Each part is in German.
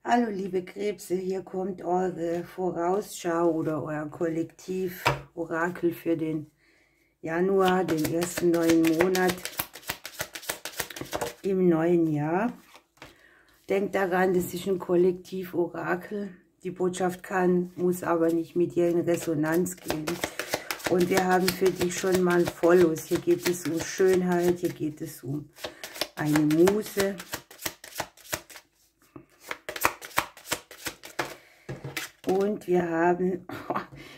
Hallo liebe Krebse, hier kommt eure Vorausschau oder euer Kollektiv-Orakel für den Januar, den ersten neuen Monat im neuen Jahr. Denkt daran, das ist ein Kollektiv-Orakel. Die Botschaft muss aber nicht mit dir in Resonanz gehen. Und wir haben für dich schon mal Follows. Hier geht es um Schönheit, hier geht es um eine Muse. Und wir haben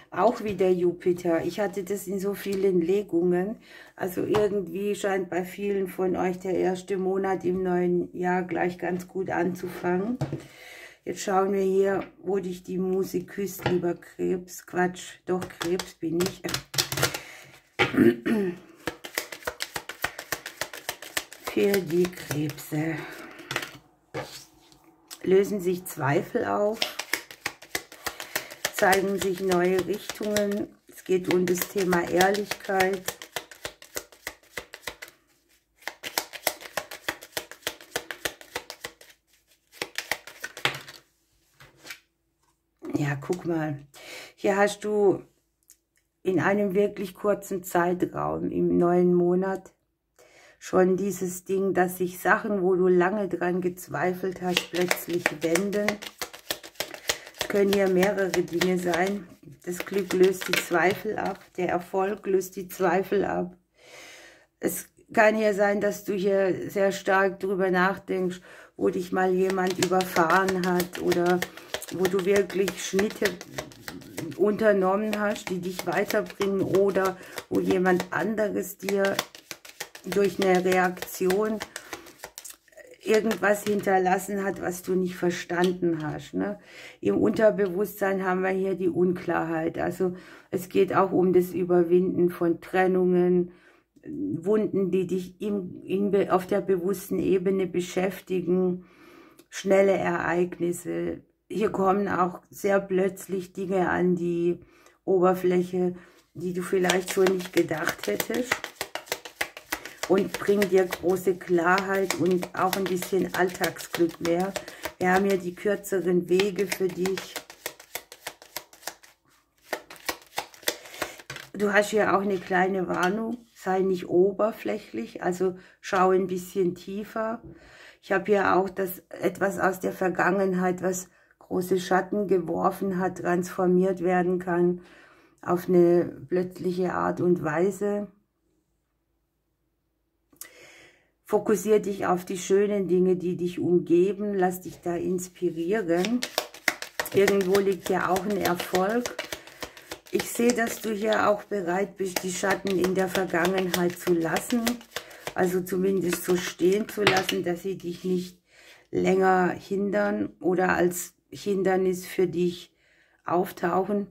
auch wieder Jupiter. Ich hatte das in so vielen Legungen. Also irgendwie scheint bei vielen von euch der erste Monat im neuen Jahr gleich ganz gut anzufangen. Jetzt schauen wir hier, wo dich die Muse küsst, lieber Krebs. Quatsch, doch Krebs bin ich. Für die Krebse. Lösen sich Zweifel auf. Zeigen sich neue Richtungen. Es geht um das Thema Ehrlichkeit. Ja, guck mal. Hier hast du in einem wirklich kurzen Zeitraum im neuen Monat schon dieses Ding, dass sich Sachen, wo du lange dran gezweifelt hast, plötzlich wenden. Können hier mehrere Dinge sein. Das Glück löst die Zweifel ab, der Erfolg löst die Zweifel ab. Es kann hier sein, dass du hier sehr stark drüber nachdenkst, wo dich mal jemand überfahren hat oder wo du wirklich Schnitte unternommen hast, die dich weiterbringen oder wo jemand anderes dir durch eine Reaktion irgendwas hinterlassen hat, was du nicht verstanden hast. Ne? Im Unterbewusstsein haben wir hier die Unklarheit. Also es geht auch um das Überwinden von Trennungen, Wunden, die dich auf der bewussten Ebene beschäftigen, schnelle Ereignisse. Hier kommen auch sehr plötzlich Dinge an die Oberfläche, die du vielleicht schon nicht gedacht hättest. Und bringt dir große Klarheit und auch ein bisschen Alltagsglück mehr. Wir haben hier die kürzeren Wege für dich. Du hast hier auch eine kleine Warnung. Sei nicht oberflächlich, also schau ein bisschen tiefer. Ich habe hier auch das etwas aus der Vergangenheit, was große Schatten geworfen hat, transformiert werden kann auf eine plötzliche Art und Weise. Fokussiere dich auf die schönen Dinge, die dich umgeben. Lass dich da inspirieren. Irgendwo liegt ja auch ein Erfolg. Ich sehe, dass du hier auch bereit bist, die Schatten in der Vergangenheit zu lassen. Also zumindest so stehen zu lassen, dass sie dich nicht länger hindern oder als Hindernis für dich auftauchen.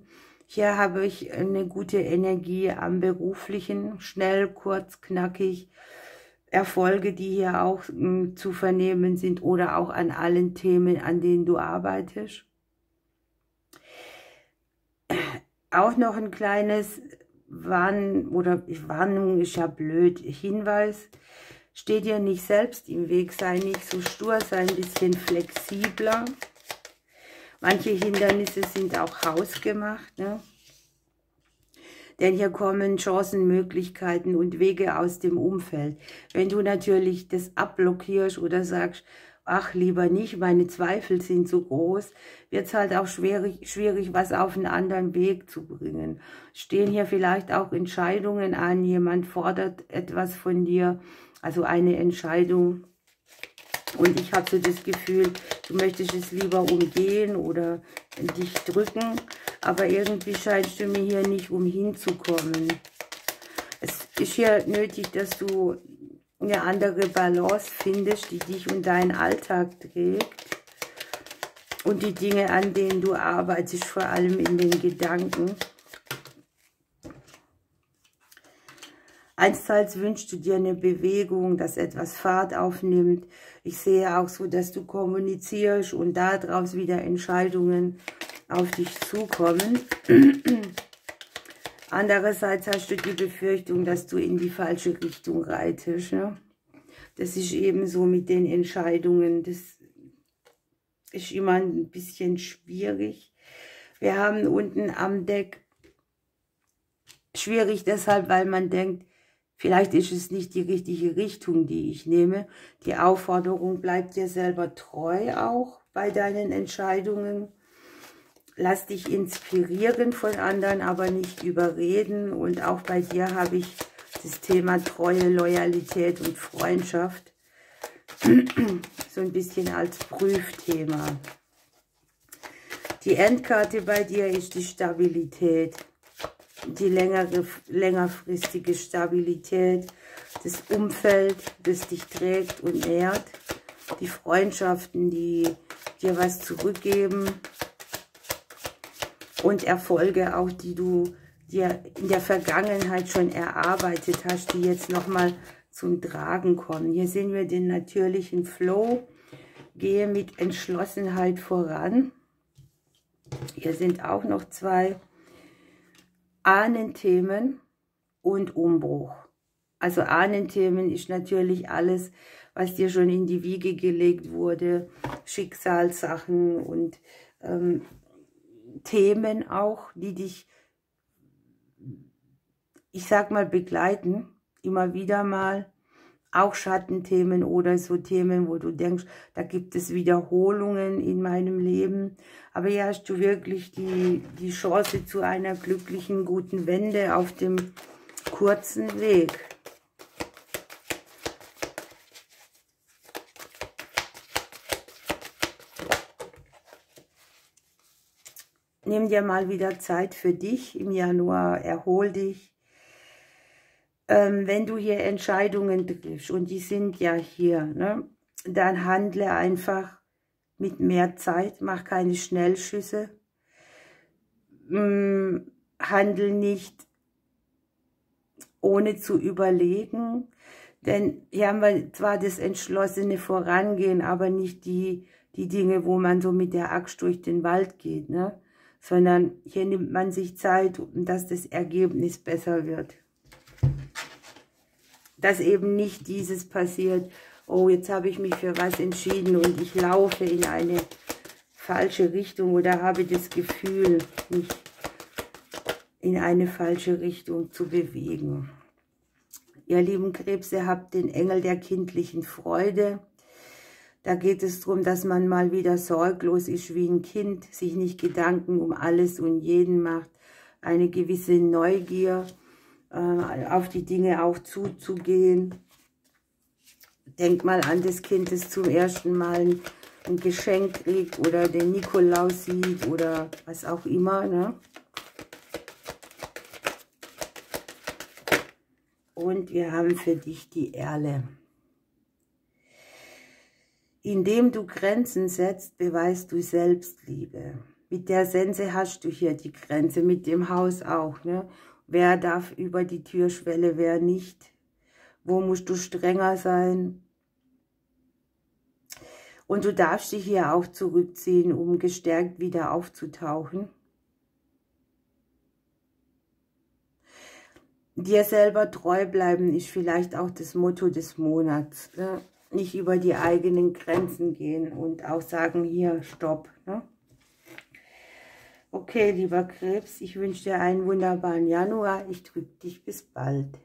Hier habe ich eine gute Energie am Beruflichen. Schnell, kurz, knackig. Erfolge, die hier auch zu vernehmen sind oder auch an allen Themen, an denen du arbeitest. Auch noch ein kleines Warnung ist ja blöd, Hinweis, steh dir nicht selbst im Weg, sei nicht so stur, sei ein bisschen flexibler. Manche Hindernisse sind auch hausgemacht, ne? Denn hier kommen Chancen, Möglichkeiten und Wege aus dem Umfeld. Wenn du natürlich das abblockierst oder sagst, ach, lieber nicht, meine Zweifel sind so groß, wird es halt auch schwierig, was auf einen anderen Weg zu bringen. Stehen hier vielleicht auch Entscheidungen an, jemand fordert etwas von dir, also eine Entscheidung. Und ich habe so das Gefühl, du möchtest es lieber umgehen oder dich drücken, aber irgendwie scheinst du mir hier nicht umhinzukommen. Es ist hier nötig, dass du eine andere Balance findest, die dich und deinen Alltag trägt. Und die Dinge, an denen du arbeitest, vor allem in den Gedanken. Einstmals wünschst du dir eine Bewegung, dass etwas Fahrt aufnimmt. Ich sehe auch so, dass du kommunizierst und daraus wieder Entscheidungen auf dich zukommen. Andererseits hast du die Befürchtung, dass du in die falsche Richtung reitest. Ne? Das ist eben so mit den Entscheidungen. ist immer ein bisschen schwierig. Wir haben unten am Deck schwierig deshalb, weil man denkt, vielleicht ist es nicht die richtige Richtung, die ich nehme. Die Aufforderung, bleib dir selber treu auch bei deinen Entscheidungen. Lass dich inspirieren von anderen, aber nicht überreden. Und auch bei dir habe ich das Thema Treue, Loyalität und Freundschaft so ein bisschen als Prüfthema. Die Endkarte bei dir ist die Stabilität, die längerfristige Stabilität, das Umfeld, das dich trägt und nährt, die Freundschaften, die dir was zurückgeben und Erfolge auch, die du dir in der Vergangenheit schon erarbeitet hast, die jetzt nochmal zum Tragen kommen. Hier sehen wir den natürlichen Flow, gehe mit Entschlossenheit voran. Hier sind auch noch 2 Ahnenthemen und Umbruch. Also Ahnenthemen ist natürlich alles, was dir schon in die Wiege gelegt wurde, Schicksalssachen und Themen auch, die dich, ich sag mal, begleiten, immer wieder mal, auch Schattenthemen oder so Themen, wo du denkst, da gibt es Wiederholungen in meinem Leben, aber hier hast du wirklich die Chance zu einer glücklichen, guten Wende auf dem kurzen Weg. Nimm dir mal wieder Zeit für dich im Januar, erhol dich. Wenn du hier Entscheidungen triffst, und die sind ja hier, ne, dann handle einfach mit mehr Zeit, mach keine Schnellschüsse, handle nicht ohne zu überlegen, denn hier haben wir zwar das entschlossene Vorangehen, aber nicht die Dinge, wo man so mit der Axt durch den Wald geht, ne? Sondern hier nimmt man sich Zeit, dass das Ergebnis besser wird. Dass eben nicht dieses passiert, oh, jetzt habe ich mich für was entschieden und ich laufe in eine falsche Richtung oder habe das Gefühl, mich in eine falsche Richtung zu bewegen. Ihr lieben Krebse, habt den Engel der kindlichen Freude. Da geht es darum, dass man mal wieder sorglos ist wie ein Kind, sich nicht Gedanken um alles und jeden macht, eine gewisse Neugier, auf die Dinge auch zuzugehen. Denk mal an das Kind, das zum ersten Mal ein Geschenk kriegt oder den Nikolaus sieht oder was auch immer, ne? Und wir haben für dich die Erle. Indem du Grenzen setzt, beweist du Selbstliebe. Mit der Sense hast du hier die Grenze, mit dem Haus auch, ne? Wer darf über die Türschwelle, wer nicht? Wo musst du strenger sein? Und du darfst dich hier auch zurückziehen, um gestärkt wieder aufzutauchen. Dir selber treu bleiben ist vielleicht auch das Motto des Monats. Ne? Nicht über die eigenen Grenzen gehen und auch sagen, hier, stopp. Ne? Okay, lieber Krebs, ich wünsche dir einen wunderbaren Januar. Ich drücke dich, bis bald.